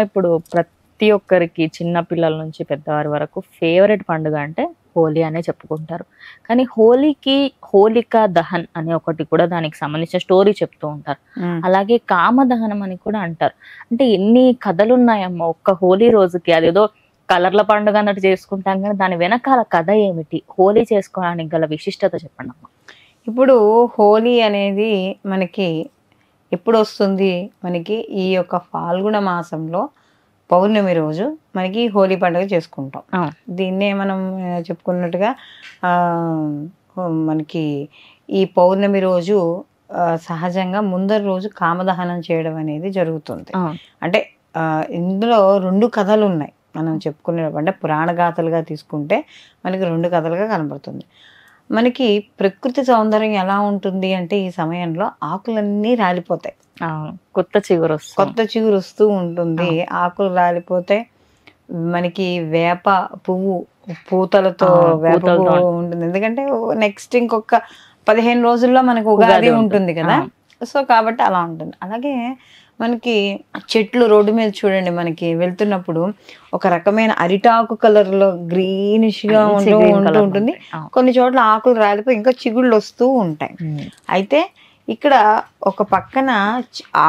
ఇప్పుడు ప్రతి ఒక్కరికి చిన్న పిల్లల నుంచి పెద్దవారి వరకు ఫేవరెట్ పండుగ అంటే హోలీ అనే చెప్పుకుంటారు. కానీ హోలీకి హోలికా దహన్ అనే ఒకటి కూడా దానికి సంబంధించిన స్టోరీ చెప్తూ ఉంటారు. అలాగే కామదహనం అని కూడా అంటారు. అంటే ఎన్ని కథలున్నాయమ్మా ఒక్క హోలీ రోజుకి. అదేదో కలర్ల పండుగ అన్నట్టు చేసుకుంటాం కానీ దాని వెనకాల కథ ఏమిటి? హోలీ చేసుకోవడానికి గల విశిష్టత చెప్పండి అమ్మా. ఇప్పుడు హోలీ అనేది మనకి ఎప్పుడు వస్తుంది? మనకి ఈ యొక్క ఫాల్గుణ మాసంలో పౌర్ణమి రోజు మనకి హోలీ పండుగ చేసుకుంటాం. దీన్నే మనం చెప్పుకున్నట్టుగా మనకి ఈ పౌర్ణమి రోజు సహజంగా ముందరి రోజు కామదహనం చేయడం అనేది జరుగుతుంది. అంటే ఇందులో 2 కథలు ఉన్నాయి. మనం చెప్పుకునే అంటే పురాణ గాథలుగా తీసుకుంటే మనకి 2 కథలుగా కనబడుతుంది. మనకి ప్రకృతి సౌందర్యం ఎలా ఉంటుంది అంటే ఈ సమయంలో ఆకులన్నీ రాలిపోతాయి. కొత్త చిగురు వస్తూ ఉంటుంది. ఆకులు రాలిపోతే మనకి వేప పువ్వు పూతలతో వేప పువ్వు ఉంటుంది. ఎందుకంటే నెక్స్ట్ ఇంకొక 15 రోజుల్లో మనకు ఉగాది ఉంటుంది కదా. సో కాబట్టి అలా ఉంటుంది. అలాగే మనకి చెట్లు రోడ్డు మీద చూడండి, మనకి వెళ్తున్నప్పుడు ఒక రకమైన అరిటాకు కలర్ లో గ్రీనిష్ గా ఉంటూ ఉంటుంది. కొన్ని చోట్ల ఆకులు రాలిపోయి ఇంకా చిగుళ్ళు వస్తూ ఉంటాయి. అయితే ఇక్కడ ఒక పక్కన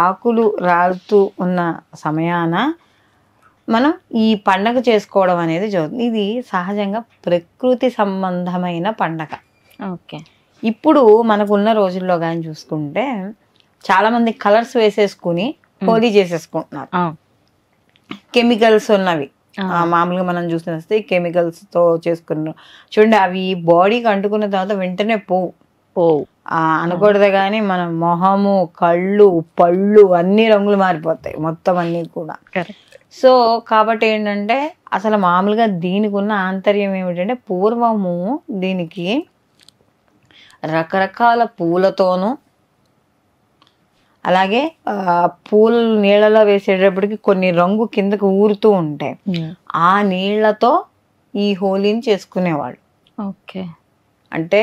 ఆకులు రాలుతూ ఉన్న సమయాన మనం ఈ పండగ చేసుకోవడం అనేది జరుగుతుంది. ఇది సహజంగా ప్రకృతి సంబంధమైన పండగ. ఓకే. ఇప్పుడు మనకున్న రోజుల్లో కానీ చూసుకుంటే చాలా మంది కలర్స్ వేసేసుకుని హోలీ చేసేసుకుంటున్నారు. కెమికల్స్ ఉన్నవి మామూలుగా మనం చూస్తే కెమికల్స్ తో చేసుకున్నారు చూడండి. అవి బాడీకి అంటుకున్న తర్వాత వెంటనే పోవు అనకూడదు. కానీ మన మొహము, కళ్ళు, పళ్ళు అన్ని రంగులు మారిపోతాయి మొత్తం అన్ని కూడా. సో కాబట్టి ఏంటంటే అసలు మామూలుగా దీనికి ఉన్న ఆంతర్యం ఏమిటంటే పూర్వము దీనికి రకరకాల పూలతోనూ అలాగే పూలు నీళ్ళలో వేసేటప్పటికి కొన్ని రంగు కిందకు ఊరుతూ ఉంటాయి. ఆ నీళ్లతో ఈ హోలీని చేసుకునేవాళ్ళు. ఓకే. అంటే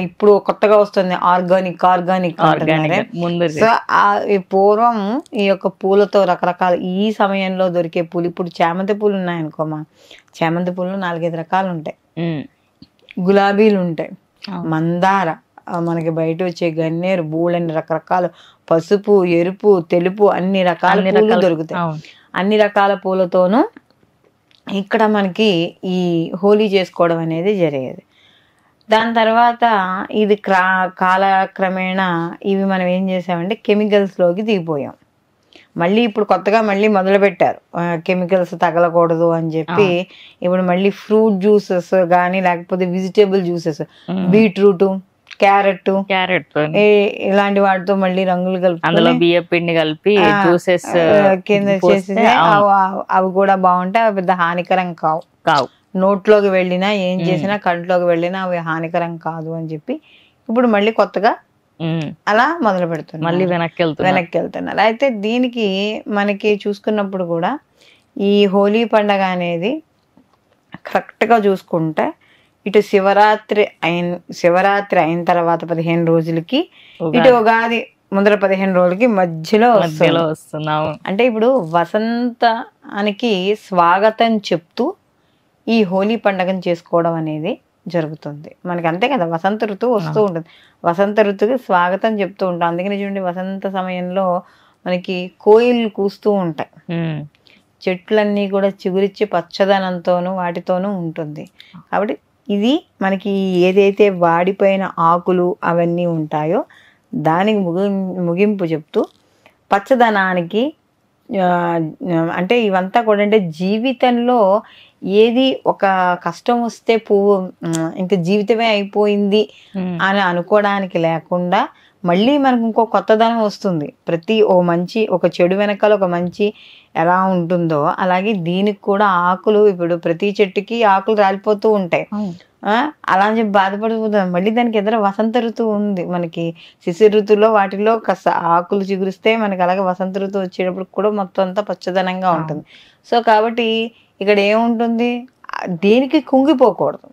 ఇప్పుడు కొత్తగా వస్తుంది ఆర్గానిక్ సో పూర్వం ఈ యొక్క పూలతో రకరకాల ఈ సమయంలో దొరికే పూలు, ఇప్పుడు చామంతి పూలు ఉన్నాయనుకోమా, చామంతి పూలు 4-5 రకాలు ఉంటాయి. గులాబీలు ఉంటాయి, మందార, మనకి బయట వచ్చే గన్నేరు, బూళ్ళని రకరకాల పసుపు, ఎరుపు, తెలుపు అన్ని రకాల పూలు దొరుకుతాయి. అన్ని రకాల పూలతోనూ ఇక్కడ మనకి ఈ హోలీ చేసుకోవడం అనేది జరిగేది. దాని తర్వాత ఇది కాలక్రమేణా ఇవి మనం ఏం చేసామంటే కెమికల్స్ లోకి దిగిపోయాం. మళ్ళీ ఇప్పుడు కొత్తగా మళ్ళీ మొదలు పెట్టారు కెమికల్స్ తగలకూడదు అని చెప్పి. ఇప్పుడు మళ్ళీ ఫ్రూట్ జ్యూసెస్ కానీ లేకపోతే వెజిటేబుల్ జ్యూసెస్, బీట్రూట్, క్యారెట్ ఇలాంటి వాటితో మళ్ళీ రంగులు కలిపి బియ్య పిండి కలిపి జ్యూసెస్ కింద చేసి అవి కూడా బాగుంటాయి. అవి పెద్ద హానికరం కావు. నోట్లోకి వెళ్ళినా ఏం చేసినా కంట్లోకి వెళ్ళినా అవి హానికరం కాదు అని చెప్పి ఇప్పుడు మళ్ళీ కొత్తగా అలా మొదలు పెడుతున్నారు, మళ్ళీ వెనక్కి వెళ్తున్నారు. అయితే దీనికి మనకి చూసుకున్నప్పుడు కూడా ఈ హోలీ పండగ అనేది కరెక్ట్ గా చూసుకుంటే ఇటు శివరాత్రి అయిన తర్వాత 15 రోజులకి, ఇటు ఉగాది ముందర 15 రోజులకి మధ్యలో వస్తున్నాము. అంటే ఇప్పుడు వసంతానికి స్వాగతం చెప్తూ ఈ హోలీ పండుగను చేసుకోవడం అనేది జరుగుతుంది. మనకి అంతే కదా, వసంత ఋతువు వస్తూ ఉంటుంది. వసంత ఋతువుకి స్వాగతం చెప్తూ ఉంటాం. అందుకని చూడండి వసంత సమయంలో మనకి కోయిలు కూస్తూ ఉంటాయి. చెట్లన్నీ కూడా చిగురిచ్చి పచ్చదనంతోనూ వాటితోనూ ఉంటుంది. కాబట్టి ఇది మనకి ఏదైతే వాడిపోయిన ఆకులు అవన్నీ ఉంటాయో దానికి ముగింపు చెప్తూ పచ్చదనానికి అంటే ఇవంతా కూడా అంటే జీవితంలో ఏది ఒక కష్టం వస్తే పువ్వు ఇంకా జీవితమే అయిపోయింది అని అనుకోవడానికి లేకుండా మళ్ళీ మనకు ఇంకో కొత్తదనం వస్తుంది. ఒక చెడు వెనకాల ఒక మంచి ఎలా ఉంటుందో అలాగే దీనికి కూడా ఆకులు, ఇప్పుడు ప్రతి చెట్టుకి ఆకులు రాలిపోతూ ఉంటాయి. అలా అని చెప్పి బాధపడిపోతుంది. మళ్ళీ దానికి ఎదురు వసంత ఋతువు ఉంది. మనకి శిశిర ఋతువులో వాటిలో కాస్త ఆకులు చిగురిస్తే మనకి అలాగే వసంత ఋతువు వచ్చేటప్పుడు కూడా మొత్తం అంతా పచ్చదనంగా ఉంటుంది. సో కాబట్టి ఇక్కడ ఏముంటుంది, దేనికి కుంగిపోకూడదు,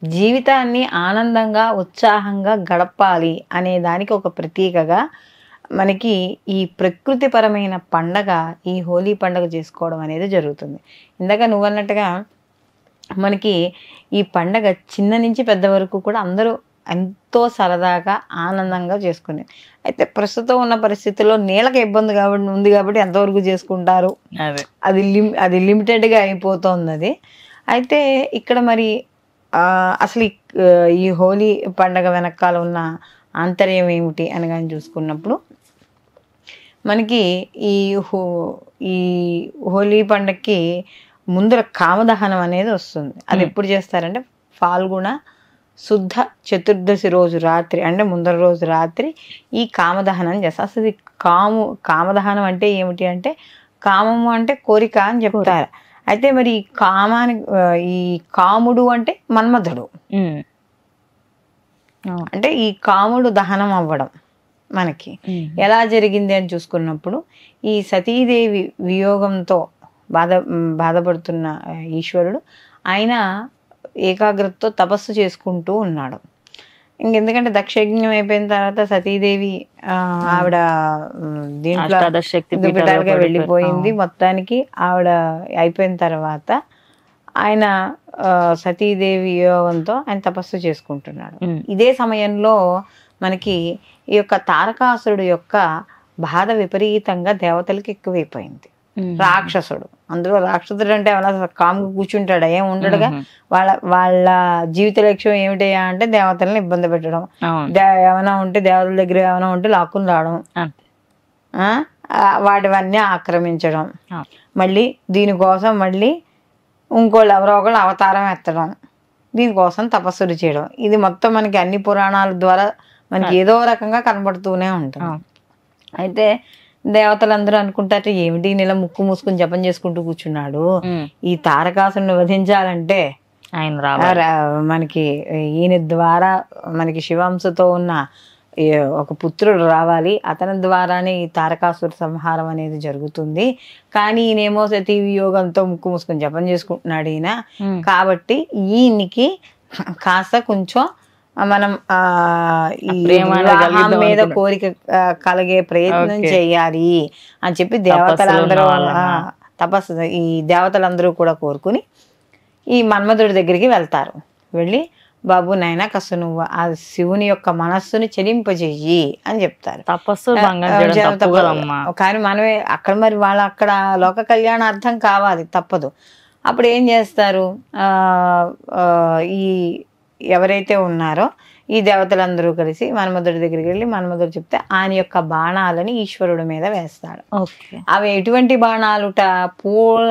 జీవితాన్ని ఆనందంగా ఉత్సాహంగా గడపాలి అనే దానికి ఒక ప్రతీకగా మనకి ఈ ప్రకృతిపరమైన పండగ ఈ హోలీ పండగ చేసుకోవడం అనేది జరుగుతుంది. ఇందాక నువ్వు అన్నట్టుగా మనకి ఈ పండగ చిన్న నుంచి పెద్ద వరకు కూడా అందరూ ఎంతో సరదాగా ఆనందంగా చేసుకునేది. అయితే ప్రస్తుతం ఉన్న పరిస్థితుల్లో నీళ్ళకి ఇబ్బంది ఉంది కాబట్టి ఎంతవరకు చేసుకుంటారు, అది లిమిటెడ్గా అయిపోతుంది అది. అయితే ఇక్కడ మరి అసలు ఈ హోలీ పండగ వెనకాల ఉన్న ఆంతర్యం ఏమిటి అని కానీ చూసుకున్నప్పుడు మనకి ఈ హోలీ పండగకి ముందర కామదహనం అనేది వస్తుంది. అది ఎప్పుడు చేస్తారంటే ఫాల్గుణ శుద్ధ చతుర్దశి రోజు రాత్రి, అంటే ముందర రోజు రాత్రి ఈ కామదహనం చేస్తారు. అసలు ఇది కామదహనం అంటే ఏమిటి అంటే, కామము అంటే కోరిక అని చెప్తారు. అయితే మరి ఈ కాముడు అంటే మన్మధుడు, అంటే ఈ కాముడు దహనం అవ్వడం మనకి ఎలా జరిగింది అని చూసుకున్నప్పుడు, ఈ సతీదేవి వియోగంతో బాధపడుతున్న ఈశ్వరుడు ఆయన ఏకాగ్రతతో తపస్సు చేసుకుంటూ ఉన్నాడు. ఇంకెందుకంటే దక్షయజ్ఞం అయిపోయిన తర్వాత సతీదేవి ఆవిడ దీంట్లో పిటాలుగా వెళ్ళిపోయింది. మొత్తానికి ఆవిడ అయిపోయిన తర్వాత ఆయన సతీదేవి యోగంతో ఆయన తపస్సు చేసుకుంటున్నాడు. ఇదే సమయంలో మనకి ఈ యొక్క తారకాసురుడు యొక్క బాధ విపరీతంగా దేవతలకి ఎక్కువైపోయింది. రాక్షసుడు, అందులో రాక్షసుడు అంటే ఏమైనా కాముగా కూర్చుంటాడా? ఏం ఉండడుగా. వాళ్ళ జీవిత లక్ష్యం ఏమిటయ్యా అంటే దేవతలను ఇబ్బంది పెట్టడం, ఏమైనా ఉంటే దేవతల దగ్గర ఏమైనా ఉంటే లాక్కుని రావడం, వాటివన్నీ ఆక్రమించడం, మళ్ళీ దీనికోసం మళ్ళీ ఇంకోళ్ళు ఎవరో ఒకళ్ళు అవతారం ఎత్తడం, దీనికోసం తపస్సులు చేయడం. ఇది మొత్తం మనకి అన్ని పురాణాల ద్వారా మనకి ఏదో రకంగా కనబడుతూనే ఉంటుంది. అయితే దేవతలందరూ అనుకుంటారు ఏమిటి నెల ముక్కు మూసుకుని జపం చేసుకుంటూ కూర్చున్నాడు, ఈ తారకాసుని వధించాలంటే మనకి ఈయన ద్వారా మనకి శివాంశతో ఉన్న ఒక పుత్రుడు రావాలి, అతని ద్వారానే ఈ తారకాసుర సంహారం అనేది జరుగుతుంది. కానీ ఈయనేమో సతీ వియోగంతో ముక్కు మూసుకుని జపం చేసుకుంటున్నాడు ఈయన. కాబట్టి ఈయనకి కాస్త కొంచెం మనం ఈ వివాహం మీద కోరిక కలిగే ప్రయత్నం చేయాలి అని చెప్పి దేవతలందరూ ఈ దేవతలందరూ కూడా కోరుకుని ఈ మన్మధుడి దగ్గరికి వెళ్తారు. వెళ్ళి బాబు నాయన కాస్త నువ్వు ఆ శివుని యొక్క మనస్సుని చెలింపజేయి అని చెప్తారు. కానీ మనమే అక్కడ మరి వాళ్ళ అక్కడ లోక కళ్యాణార్థం కావాలి, తప్పదు. అప్పుడు ఏం చేస్తారు, ఈ ఎవరైతే ఉన్నారో ఈ దేవతలందరూ కలిసి మన్మధుడి దగ్గరికి వెళ్ళి మన్మధుడు చెప్తే ఆయన యొక్క బాణాలని ఈశ్వరుడి మీద వేస్తాడు. అవి ఎటువంటి బాణాలుట? పూల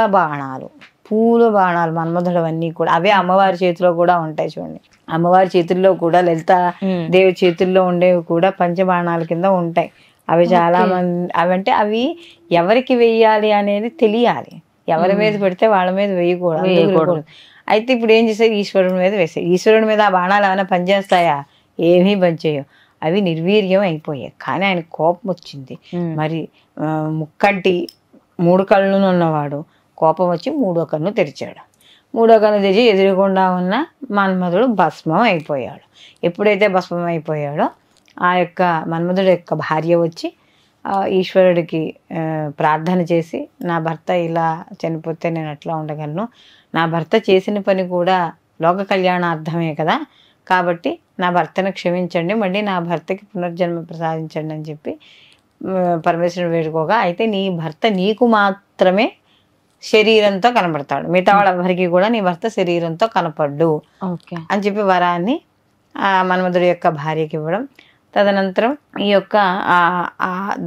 బాణాలు మన్మధుడు అన్నీ కూడా అవే అమ్మవారి చేతిలో కూడా ఉంటాయి. చూడండి, అమ్మవారి చేతుల్లో కూడా లలిత దేవి చేతుల్లో ఉండేవి కూడా పంచబాణాల కింద ఉంటాయి. అవి చాలా మంది అవంటే అవి ఎవరికి వెయ్యాలి అనేది తెలియాలి. ఎవరి మీద పెడితే వాళ్ళ మీద వేయకూడదు. అయితే ఇప్పుడు ఏం చేశారు, ఈశ్వరుడి మీద వేసాయి. ఈశ్వరుడి మీద ఆ బాణాలు ఏమైనా పనిచేస్తాయా? ఏమీ పనిచేయవు, అవి నిర్వీర్యం అయిపోయాయి. కానీ ఆయన కోపం వచ్చింది. మరి ముక్కంటి 3 కళ్ళు ఉన్నవాడు కోపం వచ్చి 3వ కన్ను తెరిచాడు. 3వ కన్ను తెరిచి ఎదురుకుండా ఉన్న మన్మధుడు భస్మం అయిపోయాడు. ఎప్పుడైతే భస్మం అయిపోయాడో ఆ యొక్క మన్మధుడు యొక్క భార్య వచ్చి ఈశ్వరుడికి ప్రార్థన చేసి, నా భర్త ఇలా చనిపోతే నేను ఎట్లా ఉండగలను, నా భర్త చేసిన పని కూడా లోక కళ్యాణార్థమే కదా, కాబట్టి నా భర్తను క్షమించండి, మళ్ళీ నా భర్తకి పునర్జన్మ ప్రసాదించండి అని చెప్పి పరమేశ్వరుడు వేడుకోగా, అయితే నీ భర్త నీకు మాత్రమే శరీరంతో కనబడతాడు, మిగతా వాళ్ళెవరికి కూడా నీ భర్త శరీరంతో కనపడ్డు అని చెప్పి వరాన్ని మన్మధుడి యొక్క భార్యకి ఇవ్వడం. తదనంతరం ఈ యొక్క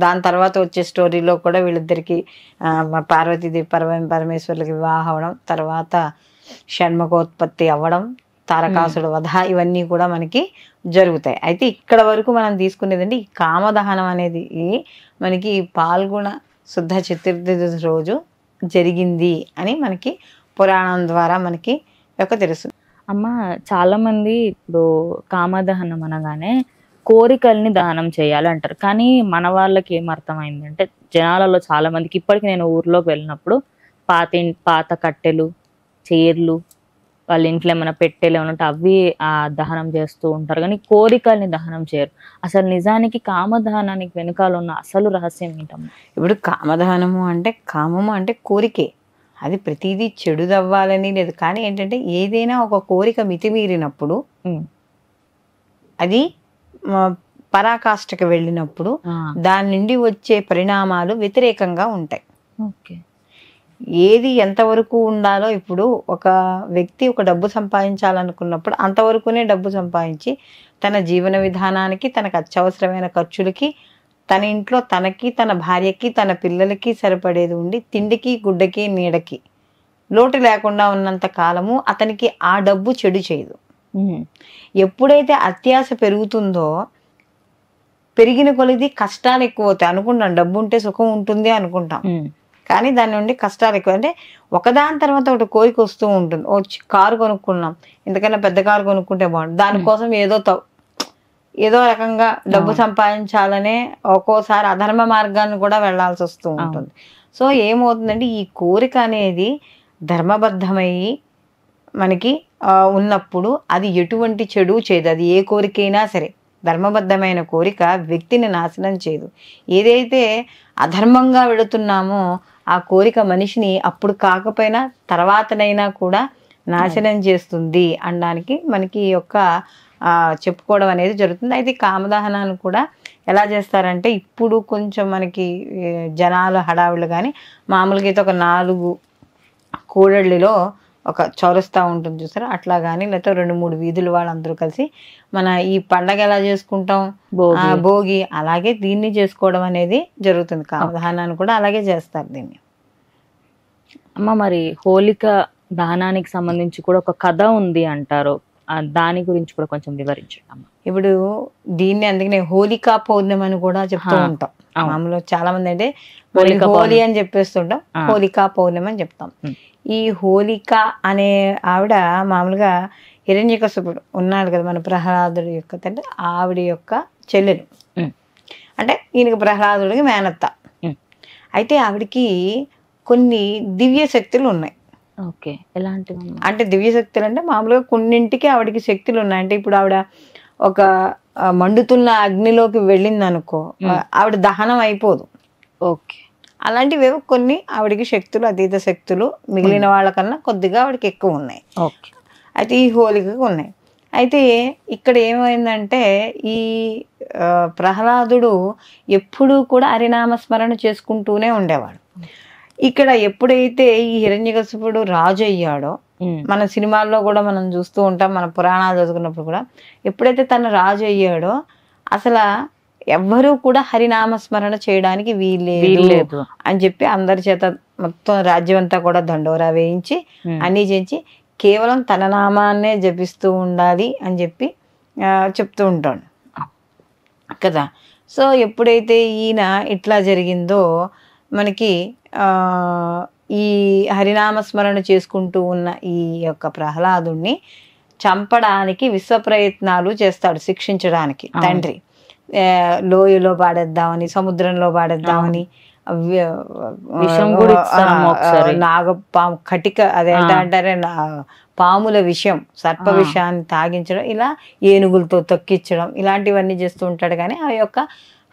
దాని తర్వాత వచ్చే స్టోరీలో కూడా వీళ్ళిద్దరికి పార్వతీదేవి పరమేశ్వరులకి వివాహం అవ్వడం, తర్వాత షణ్ముఖోత్పత్తి అవ్వడం, తారకాసుడు వధ, ఇవన్నీ కూడా మనకి జరుగుతాయి. అయితే ఇక్కడ వరకు మనం తీసుకునేదండి ఈ కామదహనం అనేది మనకి ఈ పాల్గొన శుద్ధ చతుర్దశి రోజు జరిగింది అని మనకి పురాణం ద్వారా మనకి యొక్క తెలుస్తుంది. అమ్మ, చాలా మంది ఇప్పుడు కామదహనం అనగానే కోరికల్ని దహనం చేయాలి అంటారు. కానీ మన వాళ్ళకి ఏమర్థమైందంటే, జనాలలో చాలా మందికి ఇప్పటికి నేను ఊర్లోకి వెళ్ళినప్పుడు పాత కట్టెలు, చీరలు, వాళ్ళ ఇంట్లో ఏమైనా పెట్టెలు ఏమైనా ఉంటే అవి దహనం చేస్తూ ఉంటారు, కానీ కోరికల్ని దహనం చేయరు. అసలు నిజానికి కామదహనానికి వెనకాల ఉన్న అసలు రహస్యం ఏంటమ్మా? ఇప్పుడు కామదహనము అంటే, కామము అంటే కోరికే. అది ప్రతిదీ చెడుదవ్వాలని లేదు, కానీ ఏంటంటే ఏదైనా ఒక కోరిక మితిమీరినప్పుడు అది పరాకాష్ఠకి వెళ్ళినప్పుడు దాని నుండి వచ్చే పరిణామాలు వ్యతిరేకంగా ఉంటాయి. ఓకే. ఏది ఎంతవరకు ఉండాలో, ఇప్పుడు ఒక వ్యక్తి ఒక డబ్బు సంపాదించాలనుకున్నప్పుడు అంతవరకునే డబ్బు సంపాదించి తన జీవన విధానానికి, తనకు అత్యవసరమైన ఖర్చులకి, తన ఇంట్లో తనకి, తన భార్యకి, తన పిల్లలకి సరిపడేది ఉండి తిండికి, గుడ్డకి, నీడకి లోటు లేకుండా ఉన్నంత కాలము అతనికి ఆ డబ్బు చెడు చేయదు. ఎప్పుడైతే అత్యాశ పెరుగుతుందో, పెరిగిన కొలిది కష్టాలు ఎక్కువ అవుతాయి. అనుకుంటాం డబ్బు ఉంటే సుఖం ఉంటుంది అనుకుంటాం, కానీ దాని నుండి కష్టాలు ఎక్కువ. అంటే ఒకదాని తర్వాత ఒకటి కోరిక వస్తూ ఉంటుంది. ఓ కారు కొనుక్కున్నాం, ఇంతకన్నా పెద్ద కారు కొనుక్కుంటే బాగుంటుంది, దానికోసం ఏదో రకంగా డబ్బు సంపాదించాలనే ఒక్కోసారి అధర్మ మార్గాన్ని కూడా వెళ్లాల్సి వస్తూ ఉంటుంది. సో ఏమవుతుందంటే ఈ కోరిక అనేది ధర్మబద్ధమయ్యి మనకి ఉన్నప్పుడు అది ఎటువంటి చెడు చేయదు. అది ఏ కోరికైనా సరే ధర్మబద్ధమైన కోరిక వ్యక్తిని నాశనం చేయదు. ఏదైతే అధర్మంగా వెళుతున్నామో ఆ కోరిక మనిషిని అప్పుడు కాకపోయినా తర్వాతనైనా కూడా నాశనం చేస్తుంది అనడానికి మనకి ఈ యొక్క చెప్పుకోవడం అనేది జరుగుతుంది. అయితే కామదహనాన్ని కూడా ఎలా చేస్తారంటే, ఇప్పుడు కొంచెం మనకి జనాలు హడావిళ్ళు, కానీ మామూలుగా అయితే ఒక 4 కూడళ్ళలో ఒక చౌరస్తా ఉంటుంది చూసారా, అట్లా కానీ లేకపోతే 2-3 వీధులు వాళ్ళందరూ కలిసి మన ఈ పండగ ఎలా చేసుకుంటాం, భోగి, అలాగే దీన్ని చేసుకోవడం అనేది జరుగుతుంది. కామదహనాన్ని కూడా అలాగే చేస్తారు దీన్ని. అమ్మ, మరి హోలిక దహనానికి సంబంధించి కూడా ఒక కథ ఉంది అంటారు, దాని గురించి కూడా కొంచెం వివరించండి అమ్మ. ఇప్పుడు దీన్ని అందుకనే హోలికా పౌర్ణమి అని కూడా చెప్తూ ఉంటాం. మామూలుగా చాలా మంది అంటే హోలీ అని చెప్పేస్తుంటాం, హోలికా పౌర్ణమి అని చెప్తాం. ఈ హోలిక అనే ఆవిడ మామూలుగా హిరణ్యకశిపుడు ఉన్నాడు కదా మన ప్రహ్లాదుడి యొక్క తండ్రి, ఆవిడ యొక్క చెల్లెలు. అంటే ఈయనకి ప్రహ్లాదుడికి మేనత్త. అయితే ఆవిడకి కొన్ని దివ్య శక్తులు ఉన్నాయి. ఓకే. ఎలాంటివి? అంటే దివ్య శక్తులు అంటే మామూలుగా కొన్నింటికి ఆవిడకి శక్తులు ఉన్నాయి. అంటే ఇప్పుడు ఆవిడ ఒక మండుతున్న అగ్నిలోకి వెళ్ళింది అనుకో, ఆవిడ దహనం అయిపోదు. ఓకే. అలాంటివి కొన్ని ఆవిడకి శక్తులు, అతీత శక్తులు మిగిలిన వాళ్ళకన్నా కొద్దిగా ఆవిడకి ఎక్కువ ఉన్నాయి. ఓకే. అయితే ఈ హోలికకు ఉన్నాయి. అయితే ఇక్కడ ఏమైందంటే ఈ ప్రహ్లాదుడు ఎప్పుడూ కూడా హరినామస్మరణ చేసుకుంటూనే ఉండేవాడు. ఇక్కడ ఎప్పుడైతే ఈ హిరణ్యకశిపుడు రాజు అయ్యాడో, మన సినిమాల్లో కూడా మనం చూస్తూ ఉంటాం, మన పురాణాలు చదువుకున్నప్పుడు కూడా, ఎప్పుడైతే తను రాజు అయ్యాడో అసలు ఎవ్వరూ కూడా హరినామస్మరణ చేయడానికి వీల్లేదు అని చెప్పి అందరి చేత మొత్తం రాజ్యం అంతా కూడా దండోరా వేయించి అన్నీ చేయించి కేవలం తన నామాన్నే జపిస్తూ ఉండాలి అని చెప్పి చెప్తూ ఉంటాడు కదా. సో ఎప్పుడైతే ఈయన ఇట్లా జరిగిందో, మనకి ఈ హరినామస్మరణ చేసుకుంటూ ఉన్న ఈ యొక్క ప్రహ్లాదుణ్ణి చంపడానికి విశ్వ ప్రయత్నాలు చేస్తాడు, శిక్షించడానికి తండ్రి. లోయలో పాడేద్దామని, సముద్రంలో పాడేద్దామని, నాగపాము కటిక అదేంటంటారే పాముల విషయం, సర్ప విషయాన్ని తాగించడం, ఇలా ఏనుగులతో తొక్కించడం, ఇలాంటివన్నీ చేస్తూ ఉంటాడు. కానీ ఆ యొక్క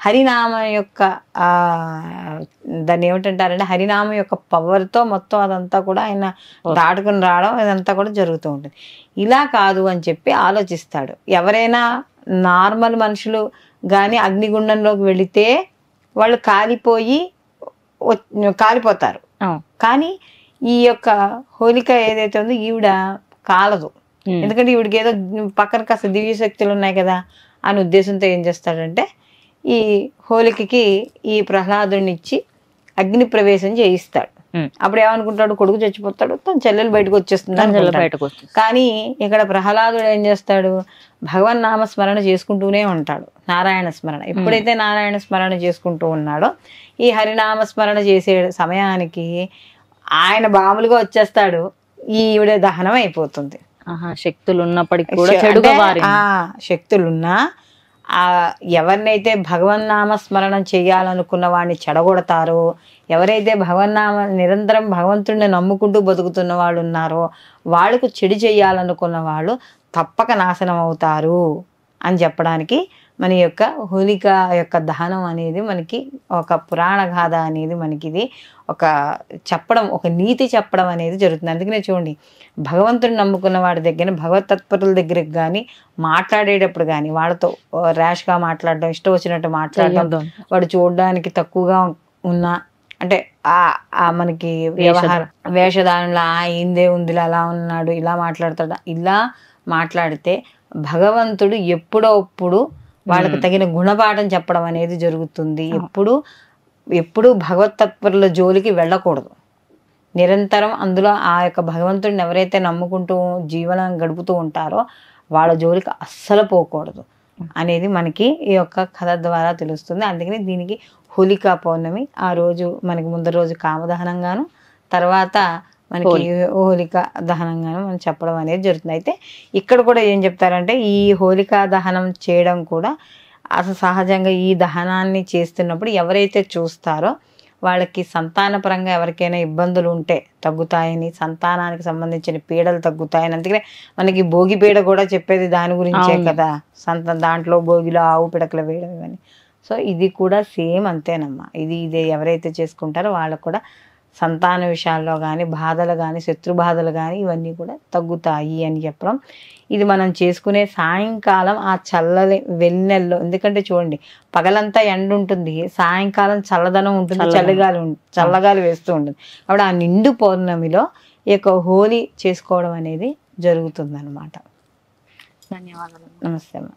హరినామ యొక్క దాన్ని ఏమిటంటారంటే హరినామ యొక్క పవర్తో మొత్తం అదంతా కూడా ఆయన దాటుకుని రావడం ఇదంతా కూడా జరుగుతూ ఉంటుంది. ఇలా కాదు అని చెప్పి ఆలోచిస్తాడు. ఎవరైనా నార్మల్ మనుషులు కానీ అగ్నిగుండంలోకి వెళితే వాళ్ళు కాలిపోతారు. కానీ ఈ యొక్క హోలిక ఏదైతే ఉందో ఈవిడ కాలదు. ఎందుకంటే ఈవిడికి ఏదో పక్కన కాస్త దివ్య శక్తులు ఉన్నాయి కదా అనే ఉద్దేశంతో ఏం చేస్తాడంటే ఈ హోలికకి ఈ ప్రహ్లాదుని ఇచ్చి అగ్ని ప్రవేశం చేయిస్తాడు. అప్పుడు ఏమనుకుంటాడు, కొడుకు చచ్చిపోతాడు, తన చెల్లెలు బయటకు వచ్చేస్తుంది. కానీ ఇక్కడ ప్రహ్లాదుడు ఏం చేస్తాడు, భగవన్ నామ స్మరణ చేసుకుంటూనే ఉంటాడు, నారాయణ స్మరణ. ఎప్పుడైతే నారాయణ స్మరణ చేసుకుంటూ ఉన్నాడో ఈ హరినామ స్మరణ చేసే సమయానికి ఆయన మామూలుగా వచ్చేస్తాడు, ఈవిడ దహనం అయిపోతుంది. శక్తులు ఉన్నప్పటికీ కూడా శక్తులున్నా ఎవరినైతే భగవన్నామ స్మరణం చేయాలనుకున్న వాడిని చెడగొడతారో, ఎవరైతే నిరంతరం భగవంతుడిని నమ్ముకుంటూ బతుకుతున్న వాళ్ళు ఉన్నారో వాళ్ళకు చెడు చేయాలనుకున్న వాళ్ళు తప్పక నాశనం అవుతారు అని చెప్పడానికి మన యొక్క హోలిక యొక్క దహనం అనేది మనకి ఒక పురాణ గాథ అనేది మనకి ఇది ఒక చెప్పడం, ఒక నీతి చెప్పడం అనేది జరుగుతుంది. అందుకనే చూడండి, భగవంతుని నమ్ముకున్న వాడి దగ్గర, భగవత్ తత్పరుల దగ్గరికి కానీ మాట్లాడేటప్పుడు కానీ వాళ్ళతో ర్యాష్గా మాట్లాడడం, ఇష్టం వచ్చినట్టు మాట్లాడడం, వాడు చూడడానికి తక్కువగా ఉన్నా అంటే మనకి వ్యవహార వేషధారణలో ఏందే ఉందిలా అలా ఉన్నాడు ఇలా మాట్లాడతాడు, ఇలా మాట్లాడితే భగవంతుడు ఎప్పుడప్పుడు వాళ్ళకి తగిన గుణపాఠం చెప్పడం అనేది జరుగుతుంది. ఎప్పుడు భగవత్ తత్పరుల జోలికి వెళ్ళకూడదు. నిరంతరం అందులో ఆ యొక్క భగవంతుడిని ఎవరైతే నమ్ముకుంటూ జీవనం గడుపుతూ ఉంటారో వాళ్ళ జోలికి అస్సలు పోకూడదు అనేది మనకి ఈ యొక్క కథ ద్వారా తెలుస్తుంది. అందుకని దీనికి హోలికా పౌర్ణమి, ఆ రోజు మనకి ముందు రోజు కామదహనంగాను, తర్వాత మనకి హోలికా దహనంగాను మనం చెప్పడం అనేది జరుగుతుంది. అయితే ఇక్కడ కూడా ఏం చెప్తారంటే ఈ హోలికా దహనం చేయడం కూడా అసలు సహజంగా ఈ దహనాన్ని చేస్తున్నప్పుడు ఎవరైతే చూస్తారో వాళ్ళకి సంతానపరంగా ఎవరికైనా ఇబ్బందులు ఉంటే తగ్గుతాయని, సంతానానికి సంబంధించిన పీడలు తగ్గుతాయని. అందుకనే మనకి భోగి పీడ కూడా చెప్పేది దాని గురించే కదా, దాంట్లో భోగిలో ఆవు పిడకలు వేయడం ఇవన్నీ. సో ఇది కూడా సేమ్ అంతేనమ్మా. ఇదే ఎవరైతే చేసుకుంటారో వాళ్ళకు కూడా సంతాన విషయాల్లో కానీ, బాధలు కానీ, శత్రు బాధలు కానీ ఇవన్నీ కూడా తగ్గుతాయి అని చెప్పడం. ఇది మనం చేసుకునే సాయంకాలం ఆ చల్లని వెన్నెల్లో, ఎందుకంటే చూడండి పగలంతా ఎండ ఉంటుంది, సాయంకాలం చల్లదనం ఉంటుంది, చల్లగాలి వేస్తూ ఉంటుంది. కాబట్టి ఆ నిండు పౌర్ణమిలో ఈ యొక్క హోలీ చేసుకోవడం అనేది జరుగుతుంది అన్నమాట. ధన్యవాదాలు. నమస్తే అమ్మ.